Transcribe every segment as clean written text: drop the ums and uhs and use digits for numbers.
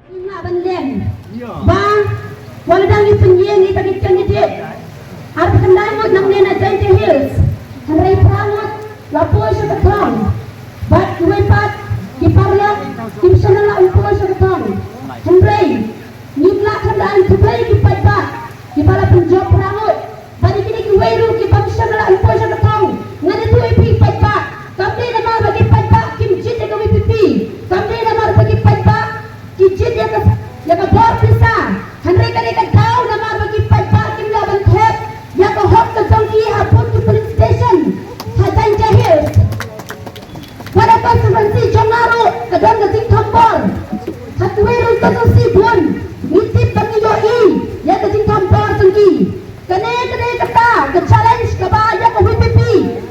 Ingat banding. Bang, waladang isenyen ni tadi kan dia. Ar kendamut nang nena Giant Hills. Henry Prangot, lapo siya katong. Bat kuwepat, kiparlak, kimsana la umpo siya katong. Henry, nibla kendaan kubay kipay ba. Kipala penjok Prangot. Bani kini kiweru kipamsya la umpo siya katong. Ngani tu ipipay ba. Kamdi nama bagi pay kim jit ya kami pipi. Kamdi nama bagi pay kijit ya ka bor pisa. Henry kani ka daw nama bagi pay kim laban thep. Ya ka hot ka jongki hapon ki police station. Hadan jahil. Pada konservansi jongaro kadang ka sing thambor. Hatweru ka si buan. Nitip bagi yoi ya ka sing thambor jongki. Kane kata ke challenge ka ba ya ka WPP.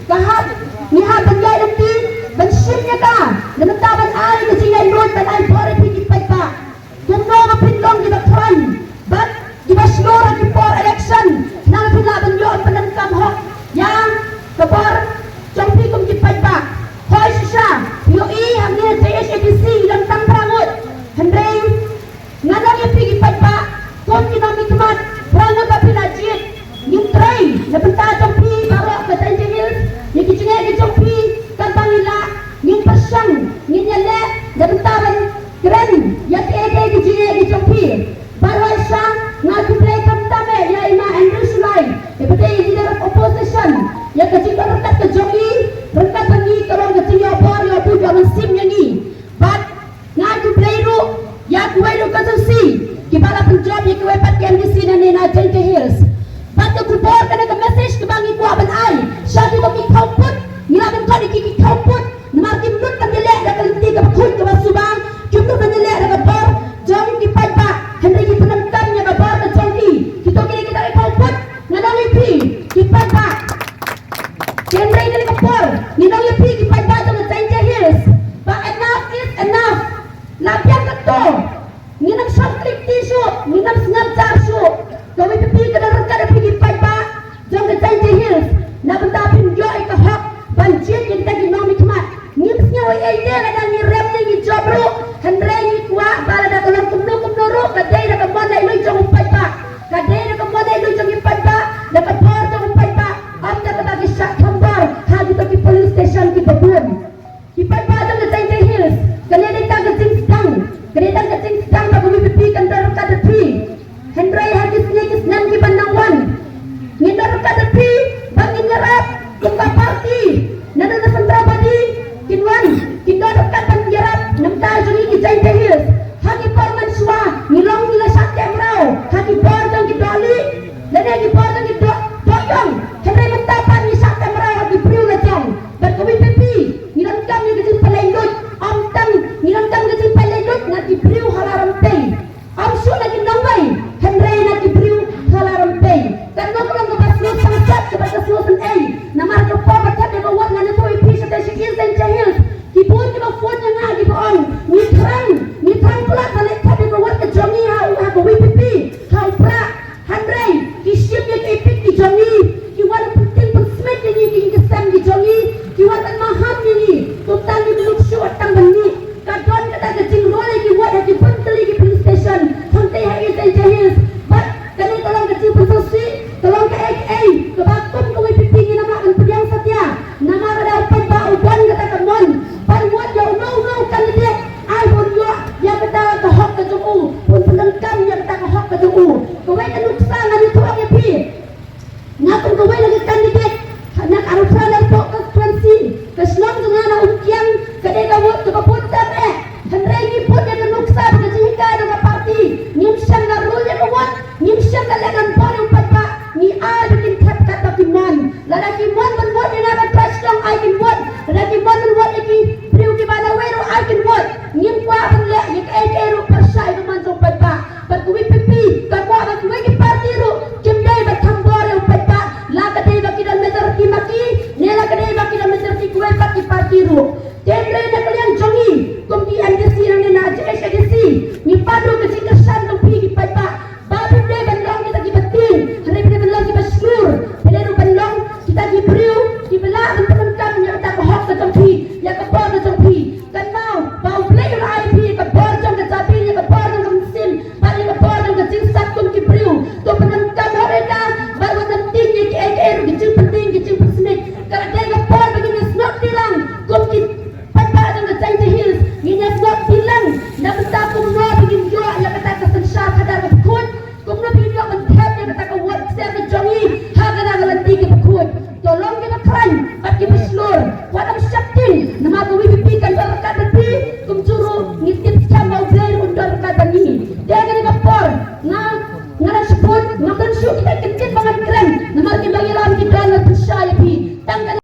Kahap ni ha banjai nanti bensinnya ka. Nementaban ai ke sing ai road ban ai bore pigi pa. Tumno ka pinlong di bakran. But di baslora di for election. Nang pila banjo penangkam hok yang kebor jompi kum di pa. Hoy sisa yo I hamnya JSABC dan tang Prangot. Henry nganong ya pigi pa. Kom kita mikmat Prangot ka pilajit. Yung tray na punta jompi baru ka Giant Hills. Yung kijinga ki jompi kan pangila yung pasyang nginyale na bentaban keren ya ede ki jinga ki jompi. Baru siya nga kuplay kamtame ya ima Andrew Sulay. Ipatay leader of opposition ya kajing rekat ke jogi rekat bangi karong kajing yopor yopu jaman sim yangi. But nga kuplay ru ya kuway ru kasunsi kibala penjob ya kuway pat yan kisi na nina Giant Hills. But the kubor ka na ka-message ka bangi ko aban ay siya di mo kikawput nilaban ka di kikawput namarkim lut ka nila na kalinti ka bakul ka basubang kimno ka nila na kabor jong kipay pa Henry kipanamkam niya kabor ka jongki kito kini kita kikawput nga nang ipi kipay pa Henry kini kabor ninang ipi kipay pa jong Giant Hills but enough is enough lapyan ka to ninang short-clip tissue ninang snap charsu kami pipi ka na rangka na pigipay pa jong Giant Hills na bentapin yo ay kahok banjit yung taginomi kumat ngims niya way ay na nang nirem niya yung jobro Henry yung kwa bala na tulang kumno-kumnoro kaday na kamon na iloy jong upay pa kaday na kamon na iloy jong upay pa nakapor jong upay pa am na kabagi siya kambar hagi to ki police station ki babun kipay pa jong Giant Hills kanilay tagad sedang kanilay tagad sedang na kumipipi kan darong kadapi Henry hadis nyekis nan ki bandangwan ngindar kadapi bangin nyerap kumpa parti nada na sandrabadi kinwan kindar kapan nyerap namta juri ki Giant Hills hagi porman swa nilong nila sakyam rao hagi bordong ki doli lene hagi bordong ki doyong Henry mentapan ni sakyam rao hagi priu na jong berkuwi pepi nilangkam ni gajin palaylot amtang nilangkam gajin palaylot na ki priu halaram tey amsu lagi nongway Henry na ki priu halaram tey karena kurang kebaslo sangat kepada seluruh A nama ke format tapi buat ngana tu ipi sa si Giant Hills kibun ki phone nya nga giboong ni trang pula balik tapi buat ke jongi ha ko WPP ha pra Henry kisim nya ki ipik ki jongi ki wan penting pensmet ni ki kesam ki jongi ki wan maham ni total ni belum syuat tang bani kadon kata kecing role ki wat ki penteli ki police station sampai hari Giant Hills but kani tolong kecil pensosi tolong ke AA ke bakum ke WPP ni nama akan pediang setia nama ada apa ba uban kata kamon pan buat ya no kandidat ai pun ya kata ke hok ke juu pun penengkam ya kata ke hok ke juu kawai kan nuksa ngani tuang ya pi ngapun kawai lagi kandidat nak arusan dan tok konstituensi keslong dengan ukian kadai kawat ke kapuntan Henry ni pun ya ke nuksa ke jika dengan parti nyimsang na rule ya kawat nyimsang na lagan pon umpat pa ni ai bikin tap kata kimon lalaki mon buat ni na press long ai kin buat lalaki mon buat iki priu ki bana wero ai kin buat nyim kwa le ya ke ai ru persai man umpat pa but ku WPP ka kwa ba ku ki parti ru kim dai ba thambore umpat pa la ka dai ba kilometer ki maki ne la ka dai ba kilometer ki ku pa ki parti ru